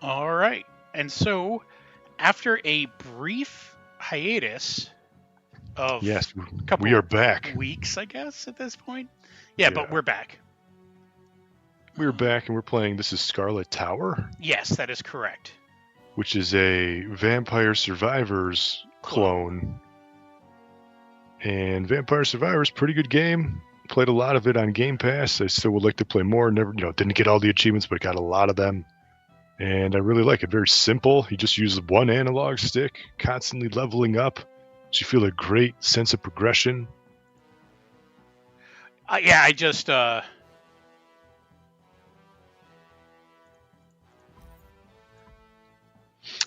All right. And so, after a brief hiatus of Yes, a couple we are back. weeks, I guess, at this point. Yeah, but we're back. We're back and we're playing. This is Scarlet Tower, Yes, that is correct. which is a Vampire Survivors clone. And Vampire Survivors, pretty good game. Played a lot of it on Game Pass. I still would like to play more. Never, didn't get all the achievements, but got a lot of them. And I really like it. Very simple. You just use one analog stick, constantly leveling up. So you feel a great sense of progression. Yeah, I just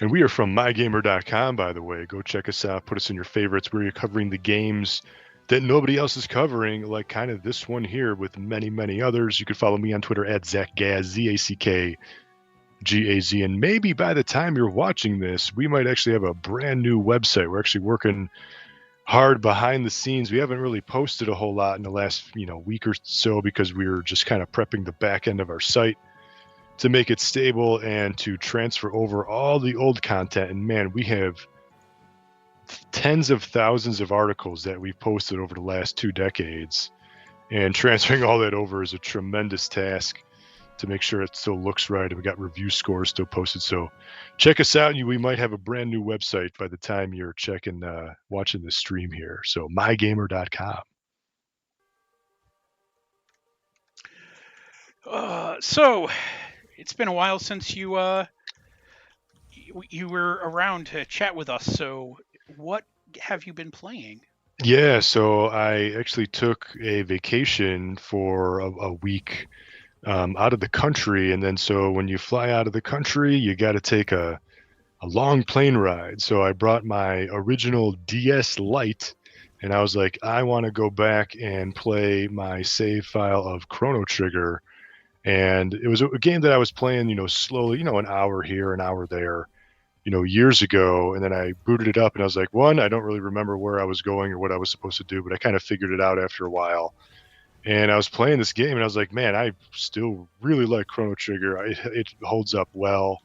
and we are from MyGamer.com, by the way. Go check us out. Put us in your favorites. We're covering the games that nobody else is covering, like kind of this one here with many, many others. You can follow me on Twitter at ZachGaz, ZACKGAZ. And maybe by the time you're watching this, we might actually have a brand new website. We're actually working hard behind the scenes. We haven't really posted a whole lot in the last week or so because we were just kind of prepping the back end of our site to make it stable and to transfer over all the old content. And man, we have tens of thousands of articles that we've posted over the last 2 decades, and transferring all that over is a tremendous task to make sure it still looks right. And we got review scores still posted. So check us out. We might have a brand new website by the time you're watching the stream here. So mygamer.com. So it's been a while since you were around to chat with us. So what have you been playing? Yeah, so I actually took a vacation for a week out of the country, and then so when you fly out of the country, you got to take a long plane ride. So I brought my original DS Lite, and I was like, I want to go back and play my save file of Chrono Trigger. And it was a game that I was playing, slowly, an hour here, an hour there, years ago. And then I booted it up and I was like, one, I don't really remember where I was going or what I was supposed to do, but I kind of figured it out after a while. And I was playing this game and I was like, man, I still really like Chrono Trigger. It holds up well.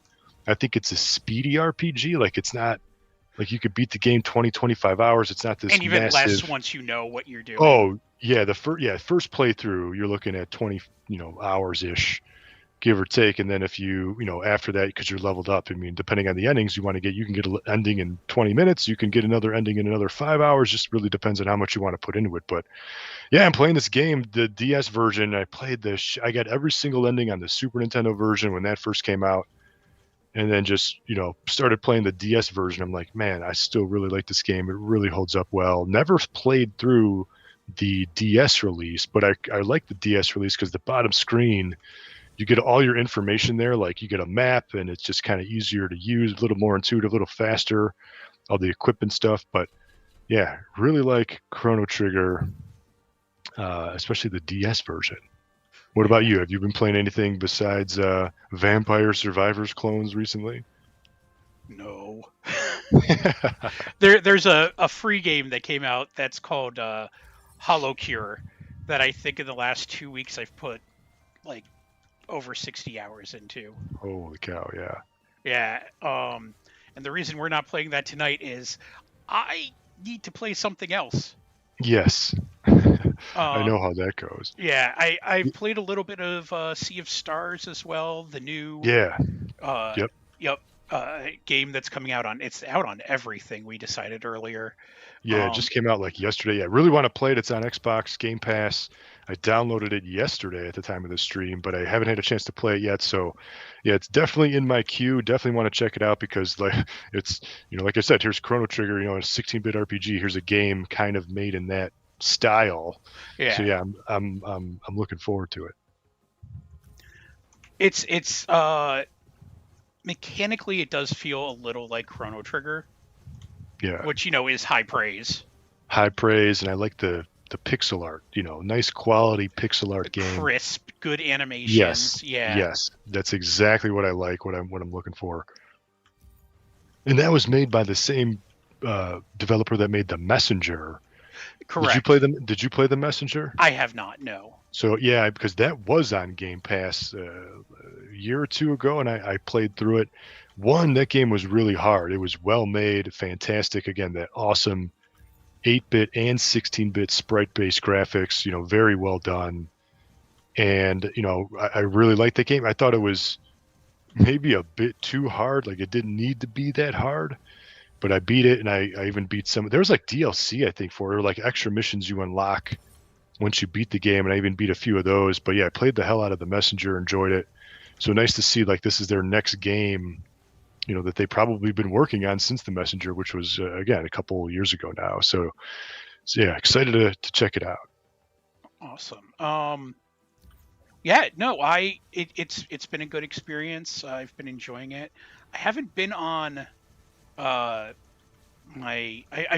I think it's a speedy RPG. Like, it's not like you could beat the game 20, 25 hours. It's not this and even massive... less once you know what you're doing. Oh, yeah. First playthrough, you're looking at 20, hours-ish, give or take. And then if you, after that, because you're leveled up, I mean, depending on the endings you want to get, you can get an ending in 20 minutes. You can get another ending in another 5 hours. Just really depends on how much you want to put into it. But yeah, I'm playing this game, the DS version. I played this. I got every single ending on the Super Nintendo version when that first came out. And then just, started playing the DS version. I'm like, man, I still really like this game. It really holds up well. Never played through the DS release, but I like the DS release because the bottom screen, you get all your information there. Like, you get a map and it's just kind of easier to use, a little more intuitive, a little faster, all the equipment stuff. But yeah, really like Chrono Trigger, especially the DS version. What about you? Have you been playing anything besides Vampire Survivors clones recently? No. There's a free game that came out that's called Hollow Cure that I think in the last 2 weeks I've put like over 60 hours into. Holy cow, yeah. Yeah. And the reason we're not playing that tonight is I need to play something else. Yes. I know how that goes. Yeah, I've played a little bit of Sea of Stars as well, the new game that's coming out on. It's out on everything, we decided earlier. Yeah, it just came out like yesterday. I really want to play it. It's on Xbox Game Pass. I downloaded it yesterday at the time of the stream, but I haven't had a chance to play it yet. So yeah, it's definitely in my queue. Definitely want to check it out because it's, like I said, here's Chrono Trigger, a 16-bit RPG. Here's a game kind of made in that style. Yeah. So yeah, I'm looking forward to it. It's mechanically it does feel a little like Chrono Trigger. Yeah. Which is high praise. High praise, and I like the pixel art, nice quality pixel art game. Crisp, good animations. Yes. Yeah. Yes. That's exactly what I like, what I'm looking for. And that was made by the same developer that made The Messenger. Correct. Did you play The Messenger? I have not, no. So yeah, because that was on Game Pass a year or two ago, and I played through it. One, that game was really hard. It was well made, fantastic. Again, that awesome 8-bit and 16-bit sprite-based graphics. Very well done. And I really liked the game. I thought it was maybe a bit too hard. Like it didn't need to be that hard. But I beat it, and I even beat some. There was like DLC, I think, for it, or like extra missions you unlock once you beat the game, and I even beat a few of those. But yeah, I played the hell out of the Messenger, enjoyed it. So nice to see like this is their next game, that they probably been working on since the Messenger, which was again a couple years ago now. So yeah, excited to check it out. Awesome. Yeah, no, it's been a good experience. I've been enjoying it. I haven't been on I've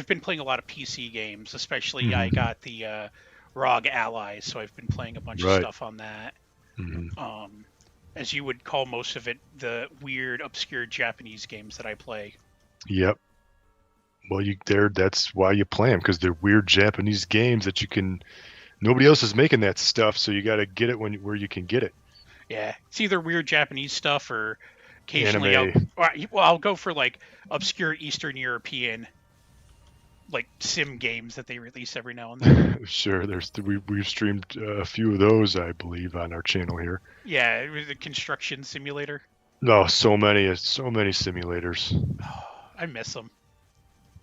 been playing a lot of PC games, especially I got the ROG Ally, so I've been playing a bunch of Right. stuff on that. Mm-hmm. As you would call most of it, the weird, obscure Japanese games that I play. Yep. Well, that's why you play them, because they're weird Japanese games that you can. Nobody else is making that stuff, so you got to get it where you can get it. Yeah, it's either weird Japanese stuff or occasionally Anime. I'll go for like obscure Eastern European like sim games that they release every now and then. Sure. We've streamed a few of those, I believe, on our channel here. Yeah, it was a construction simulator. No, so many simulators. I miss them.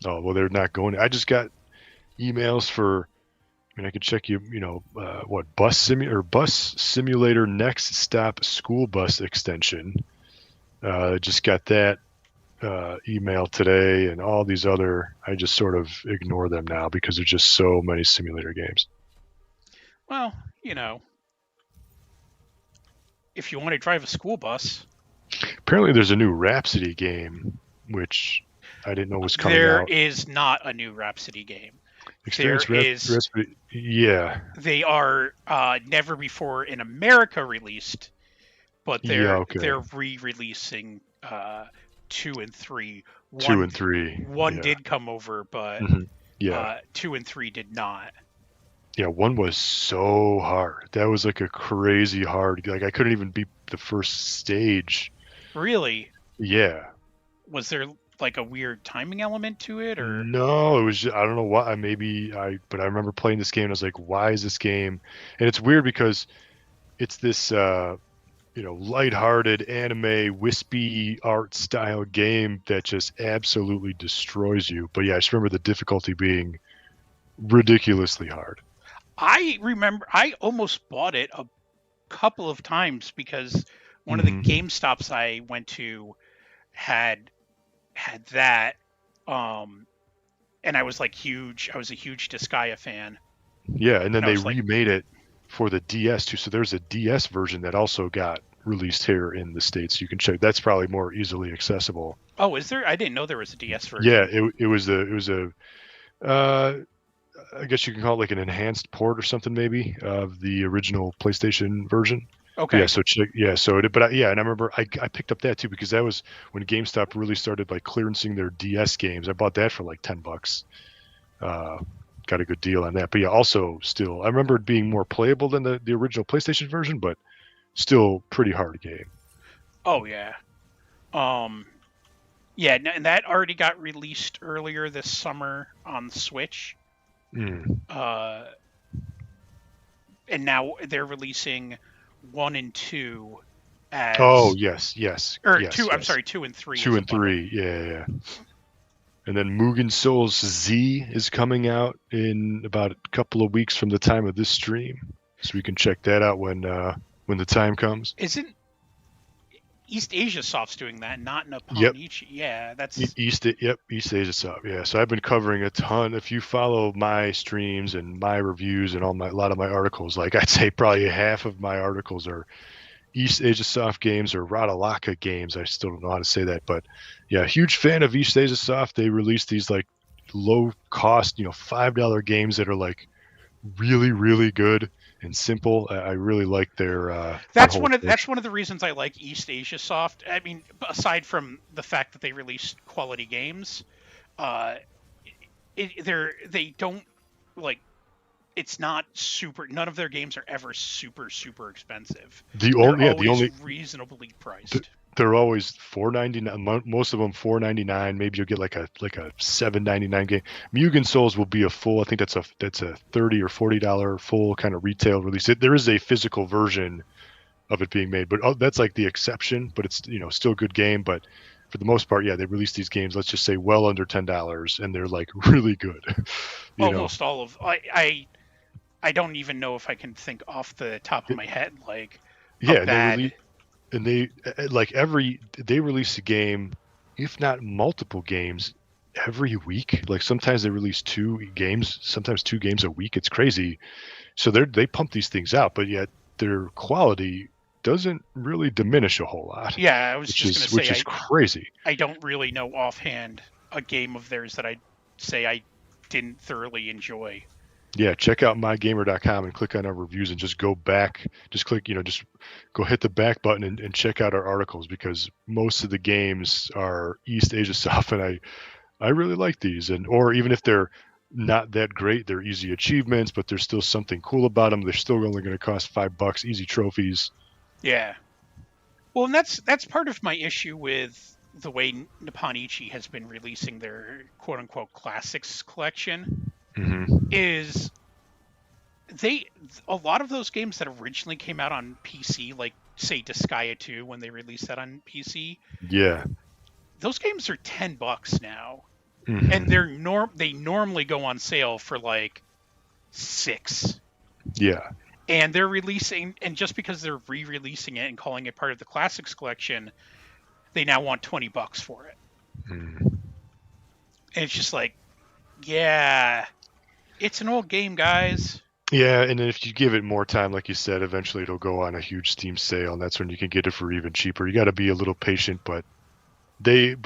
Oh well, they're not going. I just got emails for. I mean, I could check what bus simulator next stop school bus extension. Just got that email today, and all these other. I just sort of ignore them now because there's just so many simulator games. Well, if you want to drive a school bus. Apparently, there's a new Rhapsody game, which I didn't know was coming There out. is not a new Rhapsody game. Experience There is. Rhapsody. Yeah. They are never before in America released, but they're re-releasing 2 and 3. 2 and 3. One did come over, but yeah. 2 and 3 did not. Yeah, 1 was so hard. That was like a crazy hard. Like I couldn't even beat the first stage. Really? Yeah. Was there like a weird timing element to it, or no? It was just, I don't know what. But I remember playing this game and I was like, why is this game? And it's weird because it's this lighthearted anime wispy art style game that just absolutely destroys you. But yeah, I just remember the difficulty being ridiculously hard. I remember I almost bought it a couple of times because one of the GameStops I went to had that, and I was a huge Disgaea fan. Yeah, and then they remade it for the DS too. So there's a DS version that also got released here in the States. You can check. That's probably more easily accessible. Oh, is there? I didn't know there was a DS version. Yeah, it was a I guess you can call it like an enhanced port or something, maybe, of the original PlayStation version. Okay. Yeah. So and I remember I picked up that too because that was when GameStop really started like clearancing their DS games. I bought that for like $10. Got a good deal on that. But yeah, also still, I remember it being more playable than the original PlayStation version, but still pretty hard game. Oh yeah. Yeah, and that already got released earlier this summer on the Switch. And now they're releasing 1 and 2 as. Oh yes. Or yes, 2. Yes. I'm sorry, 2 and 3. 2 and 3. Yeah. And then Mugen Souls Z is coming out in about a couple of weeks from the time of this stream, so we can check that out when the time comes. Isn't East Asia Soft's doing that, not Nippon? Yep. Yeah, that's East Asia Soft. Yeah, so I've been covering a ton. If you follow my streams and my reviews and a lot of my articles, like I'd say probably half of my articles are East Asia Soft games or Radalaka games. I still don't know how to say that, but yeah, huge fan of East Asia Soft. They release these like low cost, $5 games that are like really, really good and simple. I really like their. That's one of the reasons I like East Asia Soft. I mean, aside from the fact that they release quality games, they don't like it's not super. None of their games are ever super expensive. The They're only always reasonably priced. they're always $4.99. Most of them $4.99. Maybe you'll get like a $7.99 game. Mugen Souls will be a full. I think that's a $30 or $40 full kind of retail release. There is a physical version of it being made, but that's like the exception. But it's still a good game. But for the most part, yeah, they release these games. Let's just say well under $10, and they're like really good. Almost all of I don't even know if I can think off the top of my head like yeah, bad. And they they release a game, if not multiple games, every week. Like sometimes they release 2 games, sometimes 2 games a week. It's crazy. So they pump these things out, but yet their quality doesn't really diminish a whole lot. Yeah, I was just going to say, which is crazy. I don't really know offhand a game of theirs that I'd say I didn't thoroughly enjoy. Yeah, check out mygamer.com and click on our reviews and just go back. Just click, just go hit the back button and check out our articles, because most of the games are East Asia stuff, and I really like these. Or even if they're not that great, they're easy achievements, but there's still something cool about them. They're still only going to cost $5, easy trophies. Yeah. Well, and that's part of my issue with the way Nippon Ichi has been releasing their quote unquote classics collection. Mm-hmm. Is a lot of those games that originally came out on PC, like say Disgaea 2 when they released that on PC. Yeah. Those games are $10 now. Mm-hmm. And they normally go on sale for like $6. Yeah. And they're releasing, and just because they're re-releasing it and calling it part of the classics collection, they now want $20 for it. Mm-hmm. And it's just like, yeah, it's an old game, guys. Yeah, and then if you give it more time, like you said, eventually it'll go on a huge Steam sale, and that's when you can get it for even cheaper. You got to be a little patient, but they,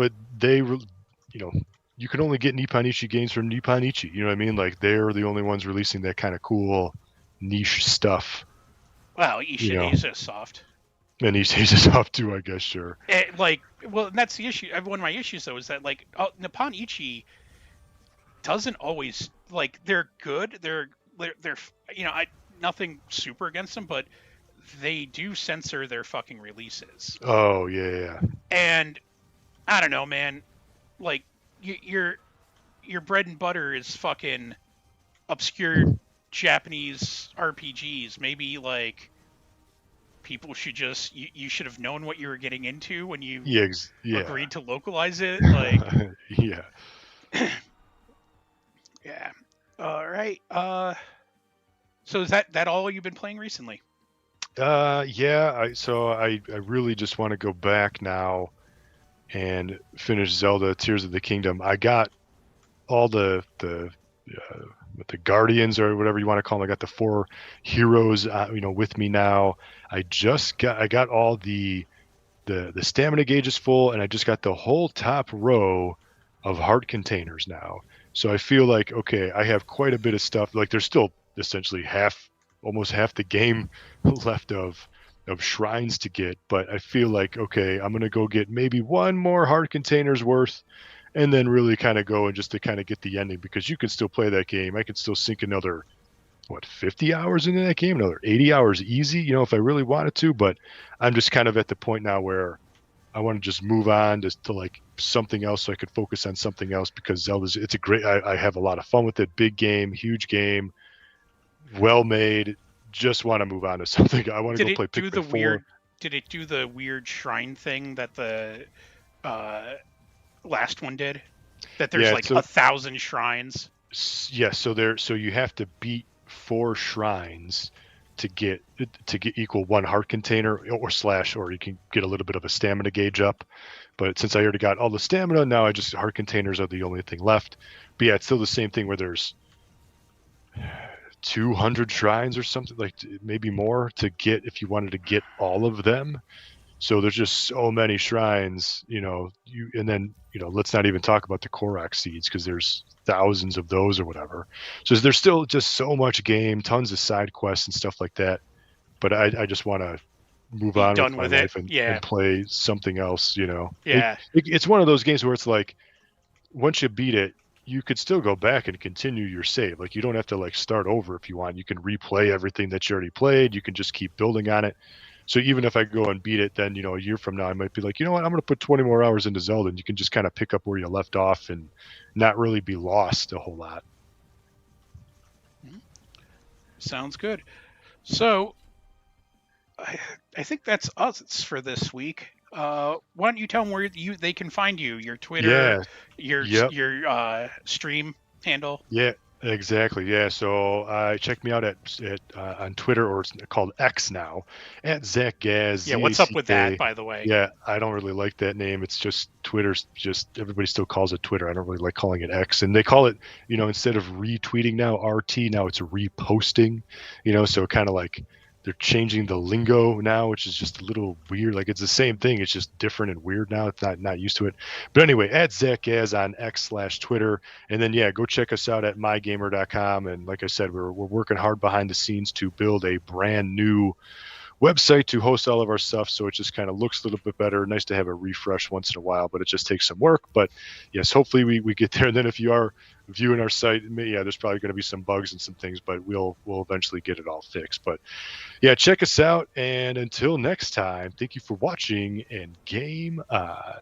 you can only get Nippon Ichi games from Nippon Ichi. You know what I mean? Like they're the only ones releasing that kind of cool niche stuff. Well, Ishin is soft. And East Asia soft too, I guess. Sure. And that's the issue. One of my issues though is that Nippon Ichi doesn't always they're good. They're nothing super against them, but they do censor their fucking releases. Oh yeah. And I don't know, man. Like your bread and butter is fucking obscure Japanese RPGs. Maybe people should just you should have known what you were getting into when you agreed to localize it. Yeah. Yeah. All right. So is that all you've been playing recently? Yeah. I really just want to go back now and finish Zelda Tears of the Kingdom. I got all the Guardians or whatever you want to call them. I got the 4 heroes, with me now. I got all the stamina gauges full, and I just got the whole top row of heart containers now. So I feel like, okay, I have quite a bit of stuff. Like there's still essentially almost half the game left of shrines to get, but I feel like, okay, I'm going to go get maybe 1 more heart container's worth, and then really kind of go and just to kind of get the ending, because you can still play that game. I can still sink another 50 hours into that game, another 80 hours easy, if I really wanted to. But I'm just kind of at the point now where I want to just move on to something else, so I could focus on something else, because Zelda's, it's a great, I have a lot of fun with it. Big game, huge game, well made. Just want to move on to something. I want to go play Pikmin 4. Did it do the weird shrine thing that the last one did? That there's 1,000 shrines. Yeah, so you have to beat 4 shrines to get equal 1 heart container, or you can get a little bit of a stamina gauge up. But since I already got all the stamina, now heart containers are the only thing left. But yeah, it's still the same thing where there's 200 shrines or something, maybe more to get if you wanted to get all of them. So there's just so many shrines, and then, let's not even talk about the Korok seeds, because there's thousands of those or whatever. So there's still just so much game, tons of side quests and stuff like that. But I just want to move on with my life and play something else, Yeah. It's one of those games where it's like, once you beat it, you could still go back and continue your save. Like, you don't have to like start over if you want. You can replay everything that you already played. You can just keep building on it. So even if I go and beat it, then, a year from now, I might be like, you know what, I'm going to put 20 more hours into Zelda, and you can just kind of pick up where you left off and not really be lost a whole lot. Sounds good. So I think that's us for this week. Why don't you tell them where they can find you? Your Twitter, your stream handle. Yeah, exactly. Yeah. So check me out at on Twitter, or it's called X now, at Zach Gaz. Yeah, what's up with that, by the way? Yeah, I don't really like that name. It's just Twitter's everybody still calls it Twitter. I don't really like calling it X, and they call it, instead of retweeting now, RT, now it's reposting. So kind of like they're changing the lingo now, which is just a little weird. Like, it's the same thing, it's just different and weird now. It's not used to it. But anyway, at Zach Gaz on X/Twitter, and then go check us out at mygamer.com. And like I said, we're working hard behind the scenes to build a brand new website to host all of our stuff, so it just kind of looks a little bit better. Nice to have a refresh once in a while, but it just takes some work. But yes, hopefully we get there. And then if you are viewing our site, there's probably going to be some bugs and some things, but we'll eventually get it all fixed. But check us out, and until next time, thank you for watching, and game on.